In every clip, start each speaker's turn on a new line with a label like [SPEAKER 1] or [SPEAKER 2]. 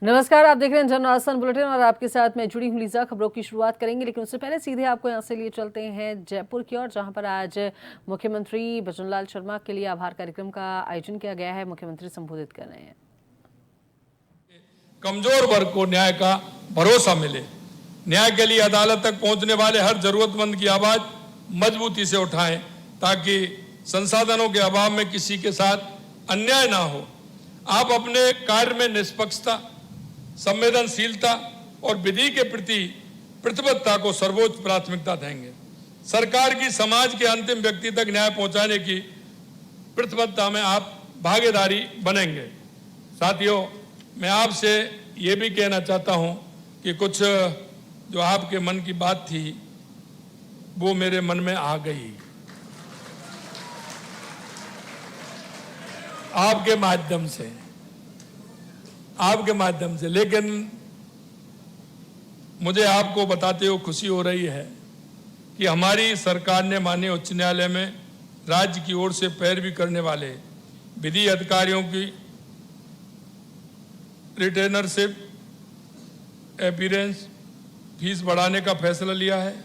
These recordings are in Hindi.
[SPEAKER 1] नमस्कार, आप देख रहे हैं जन आसान बुलेटिन और आपके साथ मैं जुड़ी हूं लीजा। खबरों की शुरुआत करेंगे, लेकिन उससे पहले सीधे आपको यहां से लिए चलते हैं जयपुर की ओर, जहां पर आज मुख्यमंत्री भजनलाल शर्मा के लिए आभार कार्यक्रम का आयोजन किया गया है। मुख्यमंत्री संबोधित कर रहे हैं।
[SPEAKER 2] कमजोर वर्ग को न्याय का भरोसा मिले, न्याय के लिए अदालत तक पहुंचने वाले हर जरूरतमंद की आवाज मजबूती से उठाएं, ताकि संसाधनों के अभाव में किसी के साथ अन्याय ना हो। आप अपने कार्य में निष्पक्षता, संवेदनशीलता और विधि के प्रति प्रतिबद्धता को सर्वोच्च प्राथमिकता देंगे। सरकार की समाज के अंतिम व्यक्ति तक न्याय पहुंचाने की प्रतिबद्धता में आप भागीदारी बनेंगे। साथियों, मैं आपसे ये भी कहना चाहता हूं कि कुछ जो आपके मन की बात थी वो मेरे मन में आ गई आपके माध्यम से, लेकिन मुझे आपको बताते हुए खुशी हो रही है कि हमारी सरकार ने माननीय उच्च न्यायालय में राज्य की ओर से पैरवी करने वाले विधि अधिकारियों की रिटेनरशिप अपीयरेंस फीस बढ़ाने का फैसला लिया है।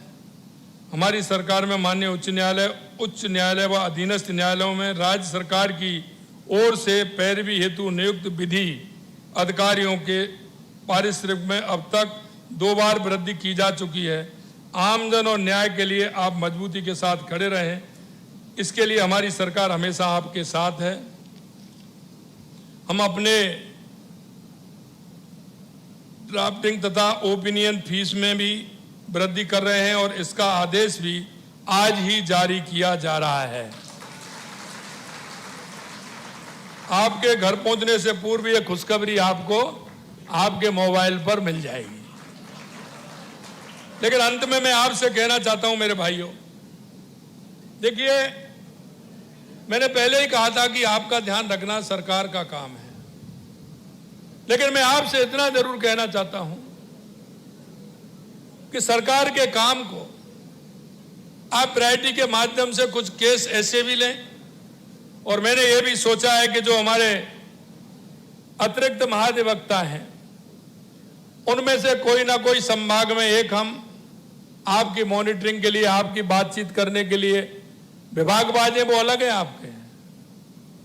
[SPEAKER 2] हमारी सरकार में माननीय उच्च न्यायालय व अधीनस्थ न्यायालयों में राज्य सरकार की ओर से पैरवी हेतु नियुक्त विधि अधिकारियों के पारिश्रमिक में अब तक 2 बार वृद्धि की जा चुकी है। आमजन और न्याय के लिए आप मजबूती के साथ खड़े रहें, इसके लिए हमारी सरकार हमेशा आपके साथ है। हम अपने ड्राफ्टिंग तथा ओपिनियन फीस में भी वृद्धि कर रहे हैं और इसका आदेश भी आज ही जारी किया जा रहा है। आपके घर पहुंचने से पूर्व यह खुशखबरी आपको आपके मोबाइल पर मिल जाएगी। लेकिन अंत में मैं आपसे कहना चाहता हूं मेरे भाइयों, देखिए, मैंने पहले ही कहा था कि आपका ध्यान रखना सरकार का काम है, लेकिन मैं आपसे इतना जरूर कहना चाहता हूं कि सरकार के काम को आप प्रायोरिटी के माध्यम से कुछ केस ऐसे भी लें, और मैंने ये भी सोचा है कि जो हमारे अतिरिक्त महाधिवक्ता हैं उनमें से कोई ना कोई संभाग में एक हम आपकी मॉनिटरिंग के लिए, आपकी बातचीत करने के लिए, विभागवाज हैं वो अलग है, आपके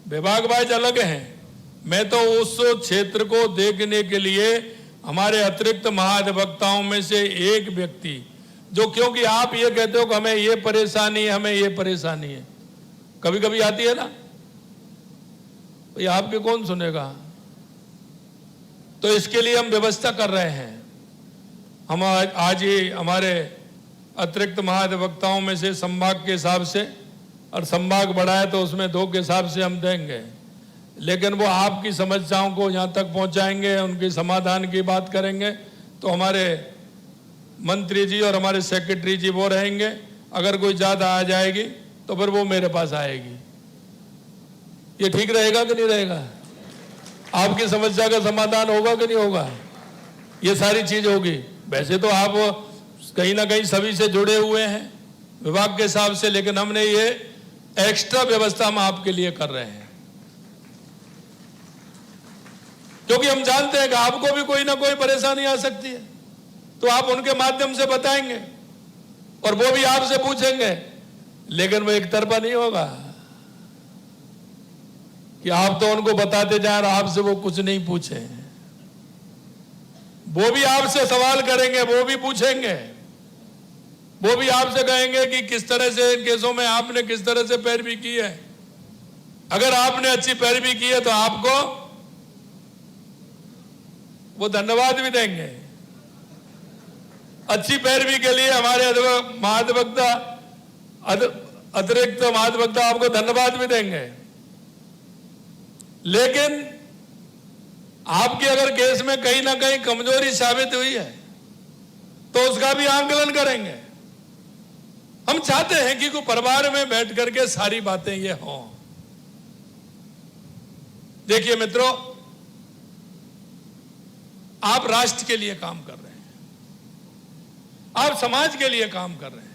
[SPEAKER 2] विभागवाज अलग हैं। मैं तो उस क्षेत्र को देखने के लिए हमारे अतिरिक्त महाधिवक्ताओं में से एक व्यक्ति, जो, क्योंकि आप ये कहते हो कि हमें ये परेशानी है, हमें ये परेशानी है, कभी कभी आती है ना, ये आपके कौन सुनेगा। तो इसके लिए हम व्यवस्था कर रहे हैं। हम आज ही हमारे अतिरिक्त महाधिवक्ताओं में से संभाग के हिसाब से, और संभाग बढ़ाए तो उसमें 2 के हिसाब से हम देंगे, लेकिन वो आपकी समस्याओं को यहाँ तक पहुँचाएंगे, उनके समाधान की बात करेंगे। तो हमारे मंत्री जी और हमारे सेक्रेटरी जी वो रहेंगे। अगर कोई ज़्यादा आ जाएगी तो फिर वो मेरे पास आएगी। ये ठीक रहेगा कि नहीं रहेगा? आपकी समस्या का समाधान होगा कि नहीं होगा? ये सारी चीज होगी। वैसे तो आप कहीं ना कहीं सभी से जुड़े हुए हैं विभाग के हिसाब से, लेकिन हमने ये एक्स्ट्रा व्यवस्था हम आपके लिए कर रहे हैं, क्योंकि हम जानते हैं कि आपको भी कोई ना कोई परेशानी आ सकती है, तो आप उनके माध्यम से बताएंगे और वो भी आपसे पूछेंगे, लेकिन वो एक तरफा नहीं होगा कि आप तो उनको बताते जाए और आपसे वो कुछ नहीं पूछे। वो भी आपसे सवाल करेंगे, वो भी पूछेंगे, वो भी आपसे कहेंगे कि किस तरह से इन केसों में आपने किस तरह से पैरवी की है। अगर आपने अच्छी पैरवी की है तो आपको वो धन्यवाद भी देंगे। अच्छी पैरवी के लिए हमारे महाधिवक्ता, अतिरिक्त महाधिवक्ता आपको धन्यवाद भी देंगे। लेकिन आपके अगर केस में कहीं ना कहीं कमजोरी साबित हुई है तो उसका भी आंकलन करेंगे। हम चाहते हैं कि कोई परिवार में बैठ करके सारी बातें ये हों। देखिए मित्रों, आप राष्ट्र के लिए काम कर रहे हैं, आप समाज के लिए काम कर रहे हैं,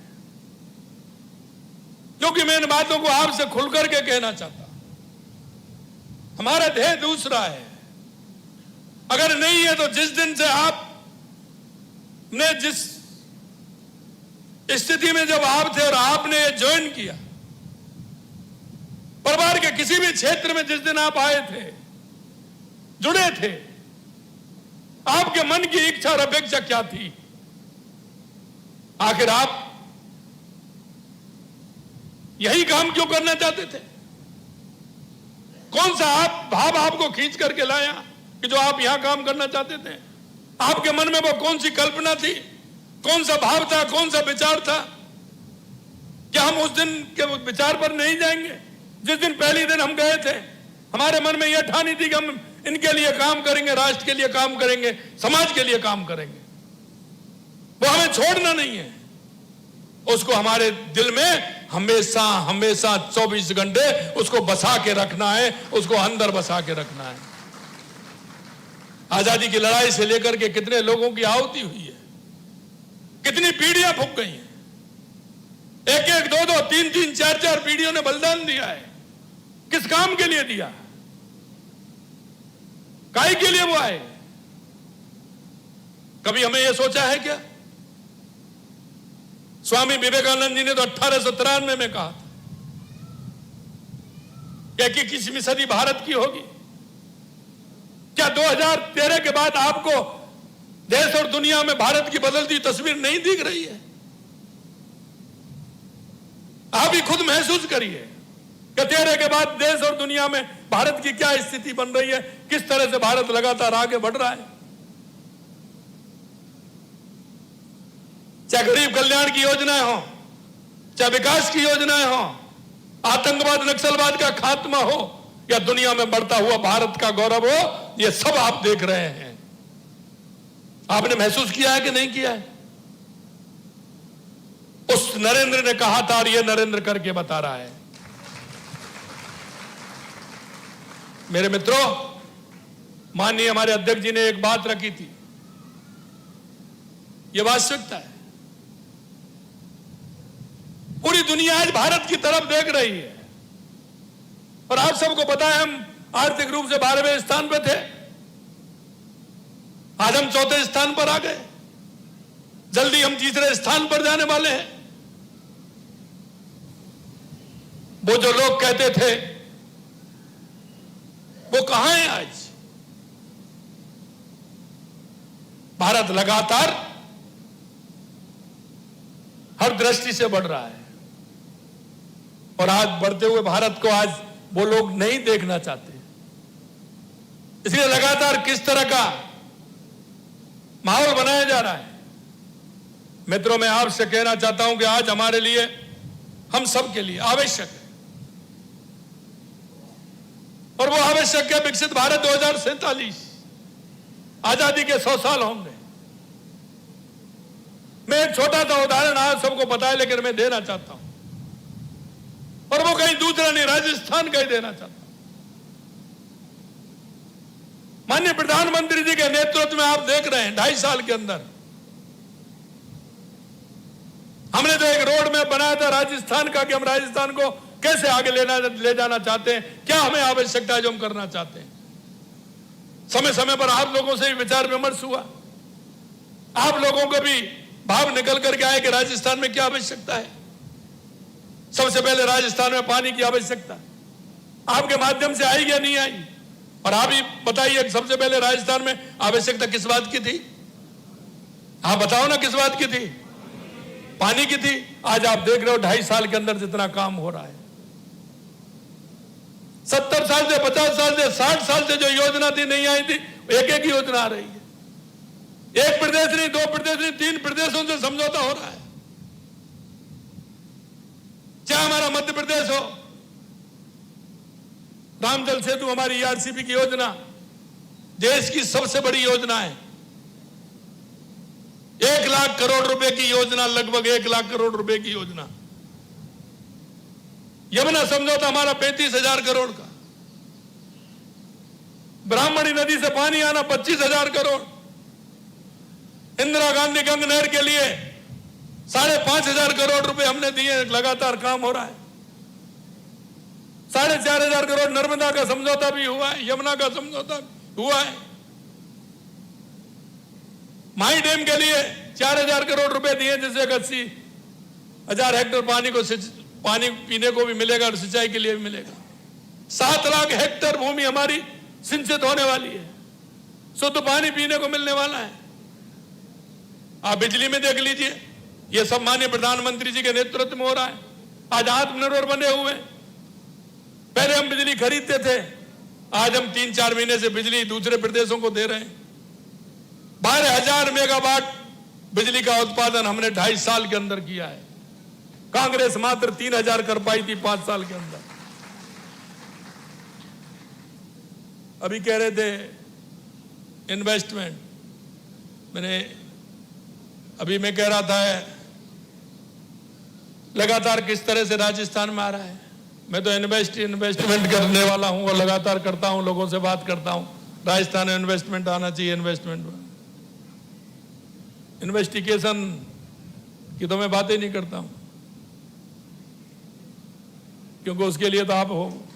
[SPEAKER 2] क्योंकि मैं इन बातों को आपसे खुल करके कहना चाहता हूं। हमारा ध्येय दूसरा है। अगर नहीं है तो जिस दिन से आपने जिस स्थिति में जब आप थे और आपने ये ज्वाइन किया, परिवार के किसी भी क्षेत्र में जिस दिन आप आए थे, जुड़े थे, आपके मन की इच्छा और अपेक्षा क्या थी? आखिर आप यही काम क्यों करना चाहते थे? कौन सा आप भाव आपको खींच करके लाया कि जो आप यहां काम करना चाहते थे? आपके मन में वो कौन सी कल्पना थी, कौन सा भाव था, कौन सा विचार था? क्या हम उस दिन के विचार पर नहीं जाएंगे? जिस दिन पहले दिन हम गए थे, हमारे मन में यह ठानी थी कि हम इनके लिए काम करेंगे, राष्ट्र के लिए काम करेंगे, समाज के लिए काम करेंगे। वो हमें छोड़ना नहीं है, उसको हमारे दिल में हमेशा हमेशा 24 घंटे उसको बसा के रखना है, उसको अंदर बसा के रखना है। आजादी की लड़ाई से लेकर के कितने लोगों की आहुति हुई है, कितनी पीढ़ियां फूक गई हैं, एक एक दो दो तीन तीन चार चार पीढ़ियों ने बलिदान दिया है। किस काम के लिए दिया? काहे के लिए वो आए? कभी हमें यह सोचा है क्या? स्वामी विवेकानंद जी ने तो 1893 में कहा था कि 21वीं सदी भारत की होगी। क्या 2013 के बाद आपको देश और दुनिया में भारत की बदलती तस्वीर नहीं दिख रही है? आप ही खुद महसूस करिए कि 13 के बाद देश और दुनिया में भारत की क्या स्थिति बन रही है, किस तरह से भारत लगातार आगे बढ़ रहा है। चाहे गरीब कल्याण की योजनाएं हो, चाहे विकास की योजनाएं हो, आतंकवाद नक्सलवाद का खात्मा हो, या दुनिया में बढ़ता हुआ भारत का गौरव हो, ये सब आप देख रहे हैं। आपने महसूस किया है कि नहीं किया है? उस नरेंद्र ने कहा था और ये नरेंद्र करके बता रहा है। मेरे मित्रों, माननीय हमारे अध्यक्ष जी ने एक बात रखी थी, ये वास्तविकता है। पूरी दुनिया आज भारत की तरफ देख रही है और आप सबको पता है हम आर्थिक रूप से 12वें स्थान पर थे, आज हम 4थे स्थान पर आ गए, जल्दी हम तीसरे स्थान पर जाने वाले हैं। वो जो लोग कहते थे वो कहां है आज? भारत लगातार हर दृष्टि से बढ़ रहा है और आज बढ़ते हुए भारत को आज वो लोग नहीं देखना चाहते। इसलिए लगातार किस तरह का माहौल बनाया जा रहा है। मित्रों, मैं आपसे कहना चाहता हूं कि आज हमारे लिए, हम सब के लिए आवश्यक है, और वो आवश्यक है विकसित भारत 2047, आजादी के 100 साल होंगे। मैं एक छोटा सा उदाहरण आज सबको पता है लेकिन मैं देना चाहता हूं, और वो कहीं दूसरा नहीं, राजस्थान का ही देना चाहता हूं। माननीय प्रधानमंत्री जी के नेतृत्व में आप देख रहे हैं 2.5 साल के अंदर हमने जो एक रोड मैप बनाया था राजस्थान का, कि हम राजस्थान को कैसे आगे ले जाना चाहते हैं, क्या हमें आवश्यकता है जो हम करना चाहते हैं। समय समय पर आप लोगों से विचार विमर्श हुआ, आप लोगों को भी भाव निकल करके आए कि राजस्थान में क्या आवश्यकता है। सबसे पहले राजस्थान में पानी की आवश्यकता आपके माध्यम से आई या नहीं आई, और आप ही बताइए सबसे पहले राजस्थान में आवश्यकता किस बात की थी? आप बताओ ना, किस बात की थी? पानी की थी। आज आप देख रहे हो 2.5 साल के अंदर जितना काम हो रहा है, 70 साल से 50 साल से 60 साल से जो योजना थी नहीं आई थी, एक एक योजना आ रही है। एक प्रदेश नहीं, 2 प्रदेश नहीं, 3 प्रदेशों से समझौता हो रहा है। चाहे हमारा मध्य प्रदेश हो, रामजल सेतु हमारी ईआरसीपी की योजना देश की सबसे बड़ी योजना है। 1 लाख करोड़ रुपए की योजना, लगभग 1 लाख करोड़ रुपए की योजना। यमुना समझौता हमारा 35,000 करोड़ का। ब्राह्मणी नदी से पानी आना 25,000 करोड़। इंदिरा गांधी गंगा नहर के लिए 5,500 करोड़ रुपए हमने दिए, लगातार काम हो रहा है। 4,500 करोड़ नर्मदा का समझौता भी हुआ है, यमुना का समझौता हुआ है। माई डैम के लिए 4,000 करोड़ रुपए दिए, जिससे 80,000 हेक्टेयर पानी पीने को भी मिलेगा और सिंचाई के लिए भी मिलेगा। 7 लाख हेक्टेयर भूमि हमारी सिंचित होने वाली है, शुद्ध पानी पीने को मिलने वाला है। आप बिजली में देख लीजिए, ये सब माननीय प्रधानमंत्री जी के नेतृत्व में हो रहा है। आज आत्मनिर्भर बने हुए। पहले हम बिजली खरीदते थे, आज हम 3-4 महीने से बिजली दूसरे प्रदेशों को दे रहे हैं। 12,000 मेगावाट बिजली का उत्पादन हमने 2.5 साल के अंदर किया है। कांग्रेस मात्र 3,000 कर पाई थी 5 साल के अंदर। अभी कह रहे थे इन्वेस्टमेंट, मैं कह रहा था लगातार किस तरह से राजस्थान में आ रहा है। मैं तो इन्वेस्टमेंट करने वाला हूं और लगातार करता हूं, लोगों से बात करता हूं, राजस्थान में इन्वेस्टमेंट आना चाहिए। इन्वेस्टिगेशन की तो मैं बातें नहीं करता हूं, क्योंकि उसके लिए तो आप हो।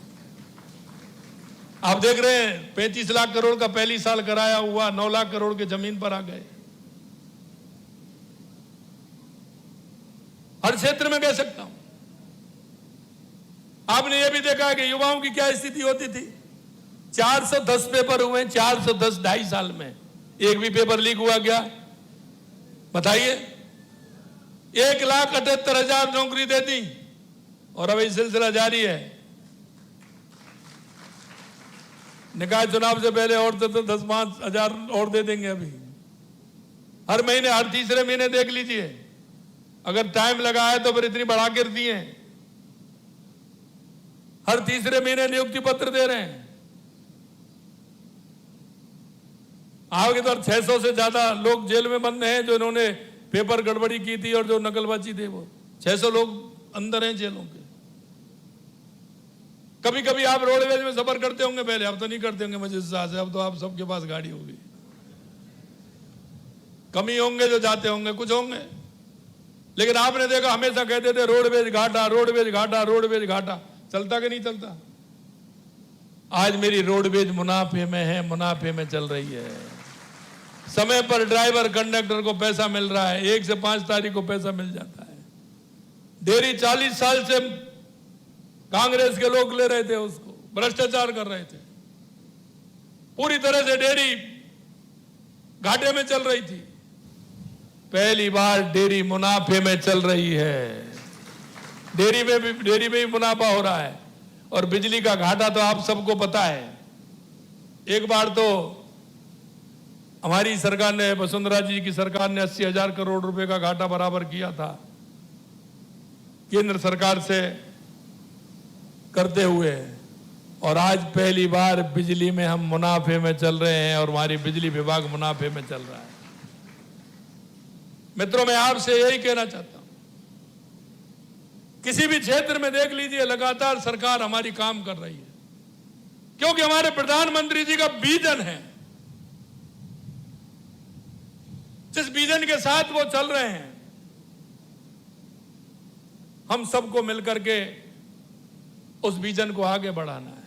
[SPEAKER 2] आप देख रहे हैं 35 लाख करोड़ का पहली साल कराया हुआ, 9 लाख करोड़ के जमीन पर आ गए। हर क्षेत्र में कह सकता हूं। आपने यह भी देखा कि युवाओं की क्या स्थिति होती थी। 410 पेपर हुए, 410 2.5 साल में एक भी पेपर लीक हुआ क्या? बताइए। 1,78,000 नौकरी दे दी और अभी सिलसिला जारी है। निकाय चुनाव से पहले और तो 10-5,000 और दे देंगे। अभी हर महीने, हर तीसरे महीने देख लीजिए। अगर टाइम लगा है तो फिर इतनी बढ़ा कर दिए। हर तीसरे महीने नियुक्ति पत्र दे रहे हैं। आगे तो 600 से ज्यादा लोग जेल में बंद हैं, जो इन्होंने पेपर गड़बड़ी की थी और जो नकलबाजी थे, वो 600 लोग अंदर हैं जेलों के। कभी कभी आप रोडवेज में सफर करते होंगे पहले, अब तो नहीं करते होंगे मुझे हिसाब से, अब तो आप सबके पास गाड़ी होगी। कमी होंगे जो जाते होंगे, कुछ होंगे, लेकिन आपने देखा हमेशा कहते थे रोडवेज घाटा, रोडवेज घाटा, रोडवेज घाटा। चलता कि नहीं चलता? आज मेरी रोडवेज मुनाफे में है, मुनाफे में चल रही है। समय पर ड्राइवर कंडक्टर को पैसा मिल रहा है, 1 से 5 तारीख को पैसा मिल जाता है। डेयरी 40 साल से कांग्रेस के लोग ले रहे थे, उसको भ्रष्टाचार कर रहे थे। पूरी तरह से डेयरी घाटे में चल रही थी। पहली बार डेयरी मुनाफे में चल रही है। डेयरी में भी मुनाफा हो रहा है। और बिजली का घाटा तो आप सबको पता है। एक बार तो हमारी सरकार ने, वसुंधरा जी की सरकार ने 80,000 करोड़ रुपए का घाटा बराबर किया था केंद्र सरकार से करते हुए, और आज पहली बार बिजली में हम मुनाफे में चल रहे हैं और हमारी बिजली विभाग मुनाफे में चल रहा है। मित्रों, मैं आपसे यही कहना चाहता हूं, किसी भी क्षेत्र में देख लीजिए, लगातार सरकार हमारी काम कर रही है, क्योंकि हमारे प्रधानमंत्री जी का विजन है। जिस विजन के साथ वो चल रहे हैं, हम सबको मिलकर के उस विजन को आगे बढ़ाना है।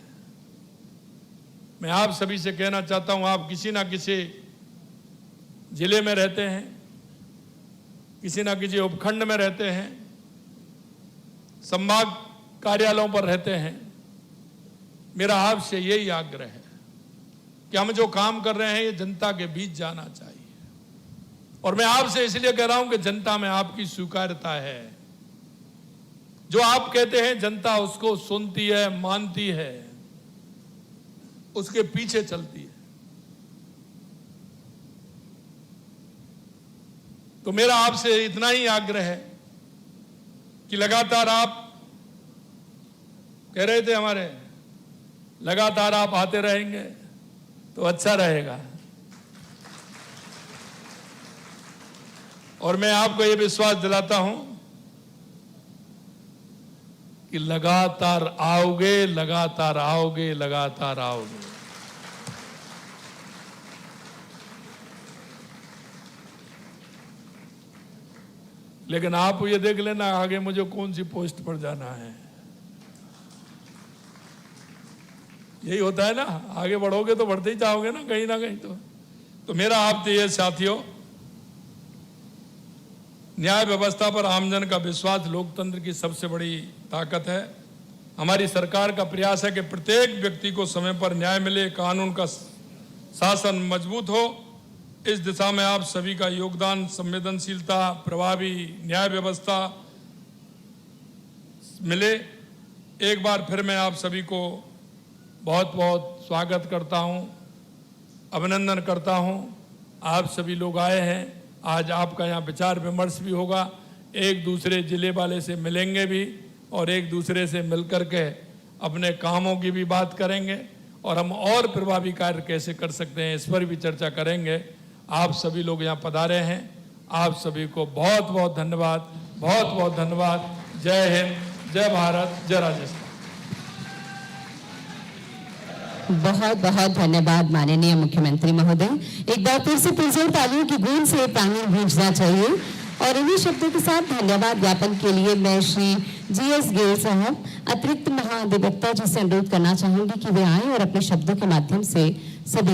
[SPEAKER 2] मैं आप सभी से कहना चाहता हूं, आप किसी ना किसी जिले में रहते हैं, किसी ना किसी उपखंड में रहते हैं, संभाग कार्यालयों पर रहते हैं। मेरा आपसे यही आग्रह है कि हम जो काम कर रहे हैं ये जनता के बीच जाना चाहिए। और मैं आपसे इसलिए कह रहा हूं कि जनता में आपकी स्वीकार्यता है। जो आप कहते हैं जनता उसको सुनती है, मानती है, उसके पीछे चलती है। तो मेरा आपसे इतना ही आग्रह है कि लगातार आप कह रहे थे हमारे, लगातार आप आते रहेंगे तो अच्छा रहेगा। और मैं आपको यह विश्वास दिलाता हूं कि लगातार आओगे, लगातार आओगे, लगातार आओगे। लेकिन आप ये देख लेना आगे मुझे कौन सी पोस्ट पर जाना है। यही होता है ना, आगे बढ़ोगे तो बढ़ते ही जाओगे ना कहीं तो मेरा आपसे ये साथियों न्याय व्यवस्था पर आमजन का विश्वास लोकतंत्र की सबसे बड़ी ताकत है। हमारी सरकार का प्रयास है कि प्रत्येक व्यक्ति को समय पर न्याय मिले, कानून का शासन मजबूत हो। इस दिशा में आप सभी का योगदान, संवेदनशीलता, प्रभावी न्याय व्यवस्था मिले। एक बार फिर मैं आप सभी को बहुत बहुत स्वागत करता हूं, अभिनंदन करता हूं। आप सभी लोग आए हैं, आज आपका यहाँ विचार विमर्श भी होगा, एक दूसरे जिले वाले से मिलेंगे भी और एक दूसरे से मिलकर के अपने कामों की भी बात करेंगे और हम और प्रभावी कार्य कैसे कर सकते हैं इस पर भी चर्चा करेंगे। आप सभी लोग यहाँ पधारे हैं, आप सभी को बहुत बहुत धन्यवाद, बहुत बहुत धन्यवाद। जय हिंद, जय भारत, जय राजस्थान।
[SPEAKER 3] बहुत बहुत धन्यवाद माननीय मुख्यमंत्री महोदय। एक बार फिर से पुरजोर तालियों की गूंज से प्रांगण गूंजना चाहिए। और इन्हीं शब्दों के साथ धन्यवाद ज्ञापन के लिए मैं श्री GS गेल साहब, अतिरिक्त महाधिवक्ता जी से अनुरोध करना चाहूंगी कि वे आए और अपने शब्दों के माध्यम से सभी